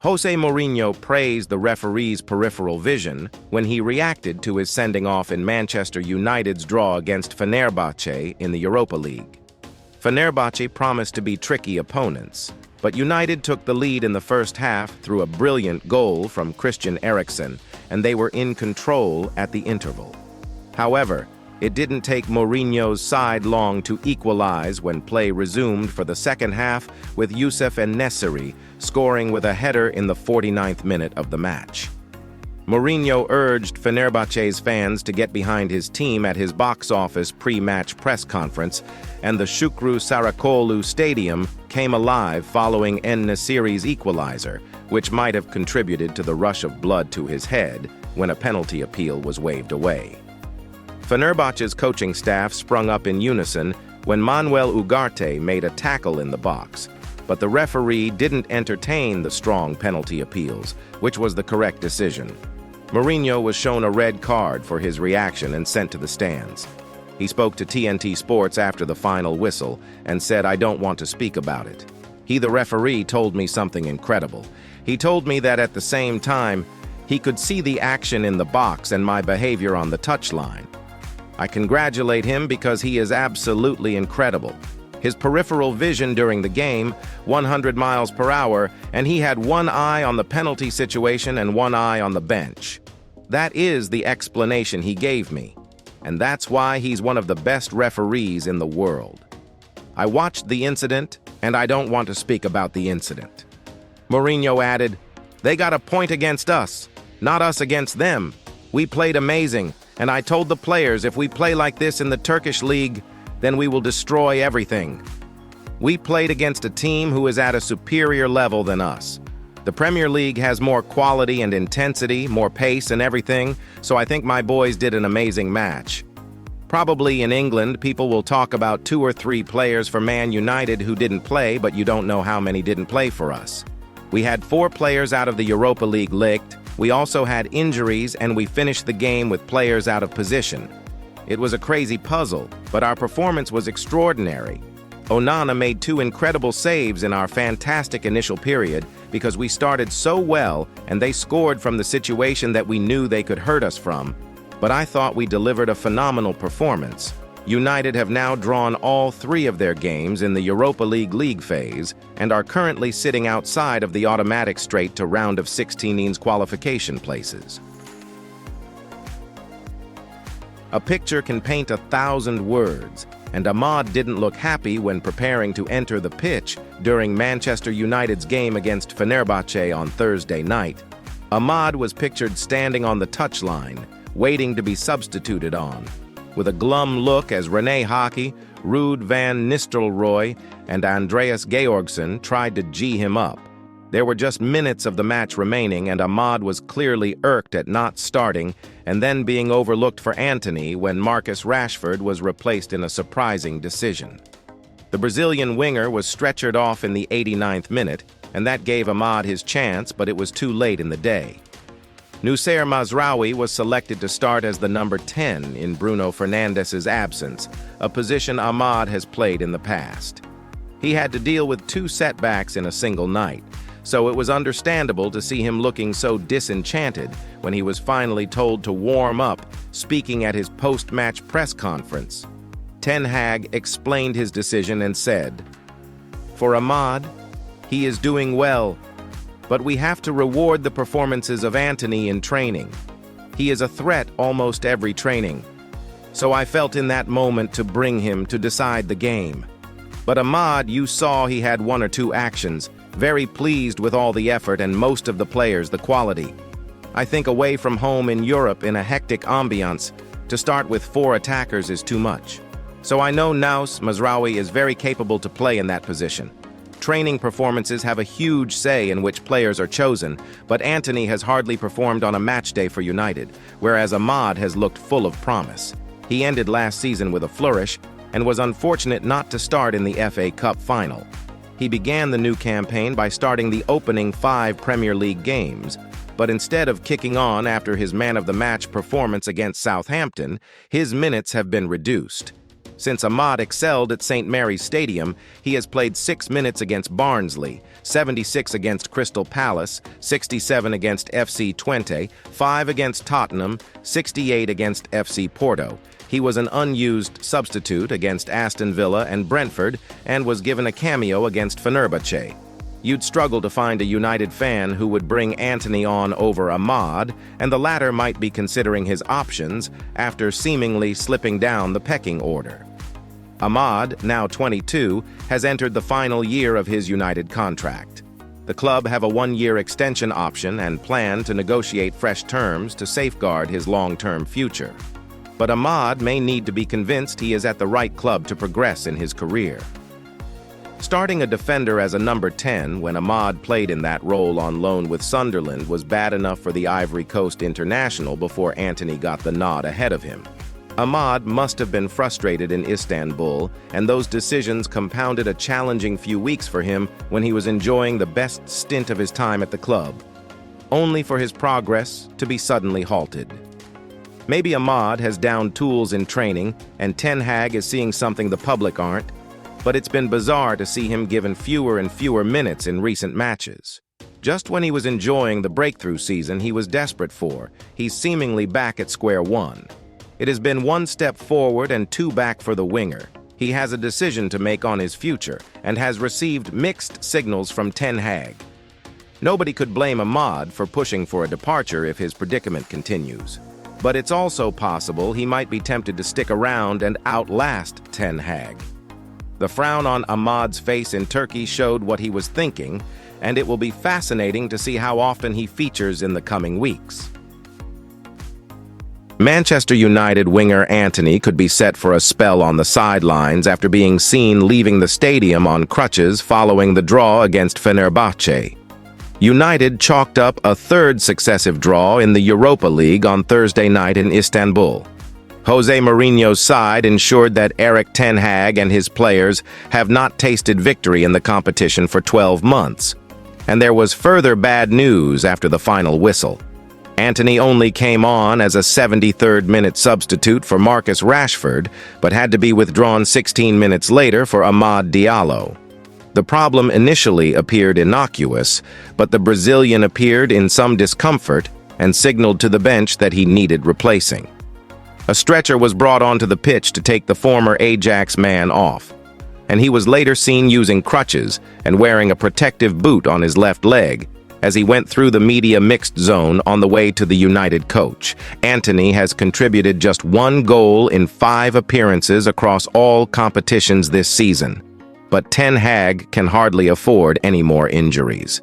Jose Mourinho praised the referee's peripheral vision when he reacted to his sending off in Manchester United's draw against Fenerbahce in the Europa League. Fenerbahce promised to be tricky opponents, but United took the lead in the first half through a brilliant goal from Christian Eriksen, and they were in control at the interval. However, it didn't take Mourinho's side long to equalize when play resumed for the second half, with Youssef En-Nesyri scoring with a header in the 49th minute of the match. Mourinho urged Fenerbahce's fans to get behind his team at his box office pre-match press conference, and the Shukru Saracoğlu Stadium came alive following En-Nesyri's equalizer, which might have contributed to the rush of blood to his head when a penalty appeal was waved away. Fenerbahce's coaching staff sprung up in unison when Manuel Ugarte made a tackle in the box, but the referee didn't entertain the strong penalty appeals, which was the correct decision. Mourinho was shown a red card for his reaction and sent to the stands. He spoke to TNT Sports after the final whistle and said, "I don't want to speak about it. The referee, told me something incredible. He told me that at the same time, he could see the action in the box and my behavior on the touchline. I congratulate him because he is absolutely incredible. His peripheral vision during the game, 100 miles per hour, and he had one eye on the penalty situation and one eye on the bench. That is the explanation he gave me, and that's why he's one of the best referees in the world. I watched the incident, and I don't want to speak about the incident." Mourinho added, "They got a point against us, not us against them. We played amazing, and I told the players if we play like this in the Turkish league, then we will destroy everything. We played against a team who is at a superior level than us. The Premier League has more quality and intensity, more pace and everything, so I think my boys did an amazing match. Probably in England, people will talk about 2 or 3 players for Man United who didn't play, but you don't know how many didn't play for us. We had 4 players out of the Europa League licked. We also had injuries, and we finished the game with players out of position. It was a crazy puzzle, but our performance was extraordinary. Onana made 2 incredible saves in our fantastic initial period because we started so well and they scored from the situation that we knew they could hurt us from. But I thought we delivered a phenomenal performance. United have now drawn all 3 of their games in the Europa League phase and are currently sitting outside of the automatic straight to round of 16's qualification places. A picture can paint 1,000 words, and Ahmad didn't look happy when preparing to enter the pitch during Manchester United's game against Fenerbahce on Thursday night. Ahmad was pictured standing on the touchline, waiting to be substituted on, with a glum look as René Hake, Ruud van Nistelrooy, and Andreas Georgsson tried to G him up. There were just minutes of the match remaining, and Ahmad was clearly irked at not starting and then being overlooked for Antony when Marcus Rashford was replaced in a surprising decision. The Brazilian winger was stretchered off in the 89th minute, and that gave Ahmad his chance, but it was too late in the day. Noussair Mazraoui was selected to start as the number 10 in Bruno Fernandes' absence, a position Ahmad has played in the past. He had to deal with 2 setbacks in a single night, so it was understandable to see him looking so disenchanted when he was finally told to warm up, speaking at his post-match press conference. Ten Hag explained his decision and said, "For Ahmad, he is doing well, but we have to reward the performances of Antony in training. He is a threat almost every training, so I felt in that moment to bring him to decide the game. But Ahmad, you saw he had 1 or 2 actions, very pleased with all the effort and most of the players, the quality. I think away from home in Europe in a hectic ambiance, to start with 4 attackers is too much. So I know Nous Mazraoui is very capable to play in that position. Training performances have a huge say in which players are chosen, but Antony has hardly performed on a match day for United, whereas Ahmad has looked full of promise. He ended last season with a flourish and was unfortunate not to start in the FA Cup final. He began the new campaign by starting the opening 5 Premier League games, but instead of kicking on after his man-of-the-match performance against Southampton, his minutes have been reduced. Since Ahmad excelled at St. Mary's Stadium, he has played 6 minutes against Barnsley, 76 against Crystal Palace, 67 against FC Twente, 5 against Tottenham, 68 against FC Porto. He was an unused substitute against Aston Villa and Brentford and was given a cameo against Fenerbahce. You'd struggle to find a United fan who would bring Antony on over Ahmad, and the latter might be considering his options after seemingly slipping down the pecking order. Ahmad, now 22, has entered the final year of his United contract. The club have a 1-year extension option and plan to negotiate fresh terms to safeguard his long-term future. But Ahmad may need to be convinced he is at the right club to progress in his career. Starting a defender as a number 10 when Ahmad played in that role on loan with Sunderland was bad enough for the Ivory Coast international before Antony got the nod ahead of him. Ahmad must have been frustrated in Istanbul, and those decisions compounded a challenging few weeks for him when he was enjoying the best stint of his time at the club, only for his progress to be suddenly halted. Maybe Ahmad has downed tools in training, and Ten Hag is seeing something the public aren't, but it's been bizarre to see him given fewer and fewer minutes in recent matches. Just when he was enjoying the breakthrough season he was desperate for, he's seemingly back at square one. It has been 1 step forward and 2 back for the winger. He has a decision to make on his future and has received mixed signals from Ten Hag. Nobody could blame Ahmad for pushing for a departure if his predicament continues. But it's also possible he might be tempted to stick around and outlast Ten Hag. The frown on Ahmad's face in Turkey showed what he was thinking, and it will be fascinating to see how often he features in the coming weeks. Manchester United winger Antony could be set for a spell on the sidelines after being seen leaving the stadium on crutches following the draw against Fenerbahce. United chalked up a 3rd successive draw in the Europa League on Thursday night in Istanbul. Jose Mourinho's side ensured that Erik Ten Hag and his players have not tasted victory in the competition for 12 months. And there was further bad news after the final whistle. Antony only came on as a 73rd minute substitute for Marcus Rashford, but had to be withdrawn 16 minutes later for Amad Diallo. The problem initially appeared innocuous, but the Brazilian appeared in some discomfort and signaled to the bench that he needed replacing. A stretcher was brought onto the pitch to take the former Ajax man off, and he was later seen using crutches and wearing a protective boot on his left leg as he went through the media mixed zone on the way to the United coach. Antony has contributed just 1 goal in 5 appearances across all competitions this season, but Ten Hag can hardly afford any more injuries.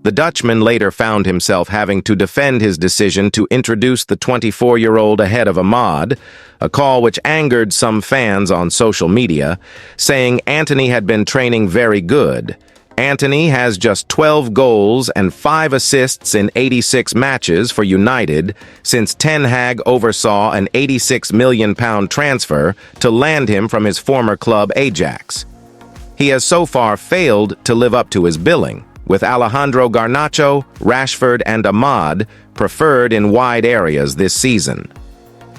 The Dutchman later found himself having to defend his decision to introduce the 24-year-old ahead of Ahmad, a call which angered some fans on social media, saying Antony had been training very good. Antony has just 12 goals and 5 assists in 86 matches for United since Ten Hag oversaw an £86 million transfer to land him from his former club Ajax. He has so far failed to live up to his billing, with Alejandro Garnacho, Rashford, and Ahmad preferred in wide areas this season.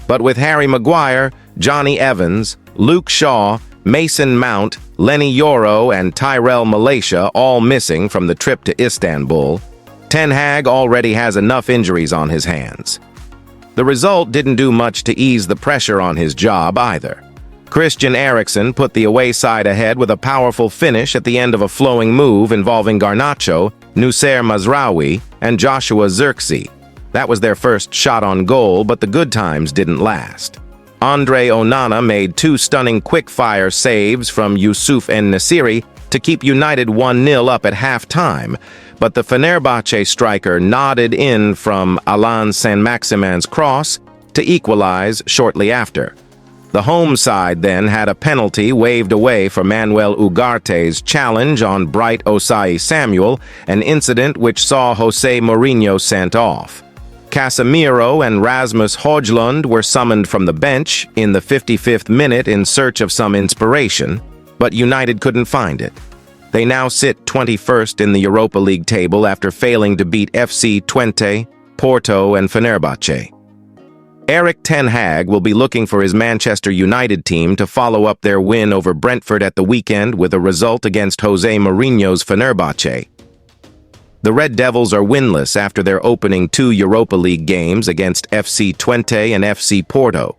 But with Harry Maguire, Johnny Evans, Luke Shaw, Mason Mount, Lenny Yoro, and Tyrell Malacia all missing from the trip to Istanbul, Ten Hag already has enough injuries on his hands. The result didn't do much to ease the pressure on his job either. Christian Eriksen put the away side ahead with a powerful finish at the end of a flowing move involving Garnacho, Noussair Mazraoui, and Joshua Zirkzee. That was their first shot on goal, but the good times didn't last. Andre Onana made 2 stunning quick-fire saves from Youssouf En-Nesyri to keep United 1-0 up at half-time, but the Fenerbahce striker nodded in from Alain Saint-Maximin's cross to equalize shortly after. The home side then had a penalty waved away for Manuel Ugarte's challenge on Bright Osai Samuel, an incident which saw Jose Mourinho sent off. Casemiro and Rasmus Højlund were summoned from the bench in the 55th minute in search of some inspiration, but United couldn't find it. They now sit 21st in the Europa League table after failing to beat FC Twente, Porto, and Fenerbahce. Erik ten Hag will be looking for his Manchester United team to follow up their win over Brentford at the weekend with a result against Jose Mourinho's Fenerbahce. The Red Devils are winless after their opening 2 Europa League games against FC Twente and FC Porto.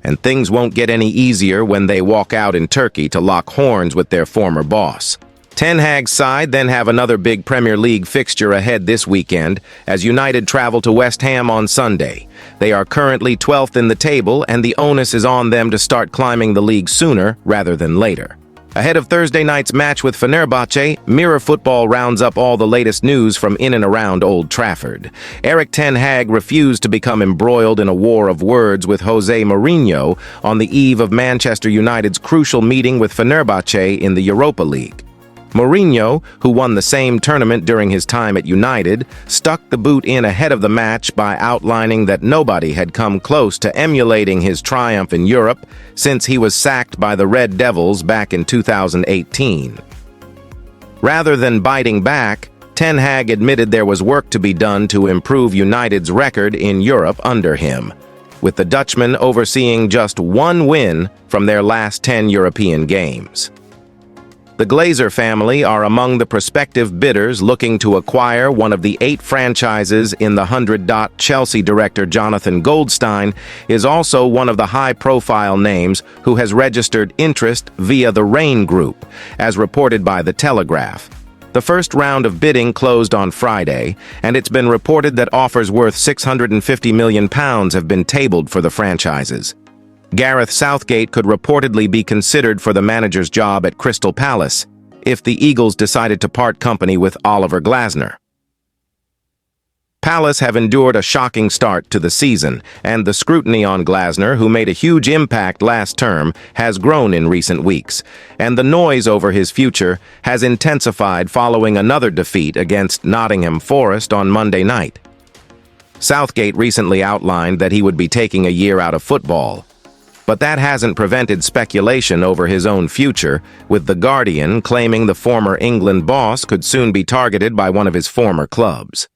And things won't get any easier when they walk out in Turkey to lock horns with their former boss. Ten Hag's side then have another big Premier League fixture ahead this weekend as United travel to West Ham on Sunday. They are currently 12th in the table, and the onus is on them to start climbing the league sooner rather than later. Ahead of Thursday night's match with Fenerbahce, Mirror Football rounds up all the latest news from in and around Old Trafford. Erik ten Hag refused to become embroiled in a war of words with Jose Mourinho on the eve of Manchester United's crucial meeting with Fenerbahce in the Europa League. Mourinho, who won the same tournament during his time at United, stuck the boot in ahead of the match by outlining that nobody had come close to emulating his triumph in Europe since he was sacked by the Red Devils back in 2018. Rather than biting back, Ten Hag admitted there was work to be done to improve United's record in Europe under him, with the Dutchman overseeing just 1 win from their last 10 European games. The Glazer family are among the prospective bidders looking to acquire one of the 8 franchises in the 100. Chelsea director Jonathan Goldstein is also one of the high-profile names who has registered interest via the Rain Group, as reported by The Telegraph. The first round of bidding closed on Friday, and it's been reported that offers worth £650 million have been tabled for the franchises. Gareth Southgate could reportedly be considered for the manager's job at Crystal Palace if the Eagles decided to part company with Oliver Glasner. Palace have endured a shocking start to the season, and the scrutiny on Glasner, who made a huge impact last term, has grown in recent weeks, and the noise over his future has intensified following another defeat against Nottingham Forest on Monday night. Southgate recently outlined that he would be taking a year out of football, but that hasn't prevented speculation over his own future, with The Guardian claiming the former England boss could soon be targeted by one of his former clubs.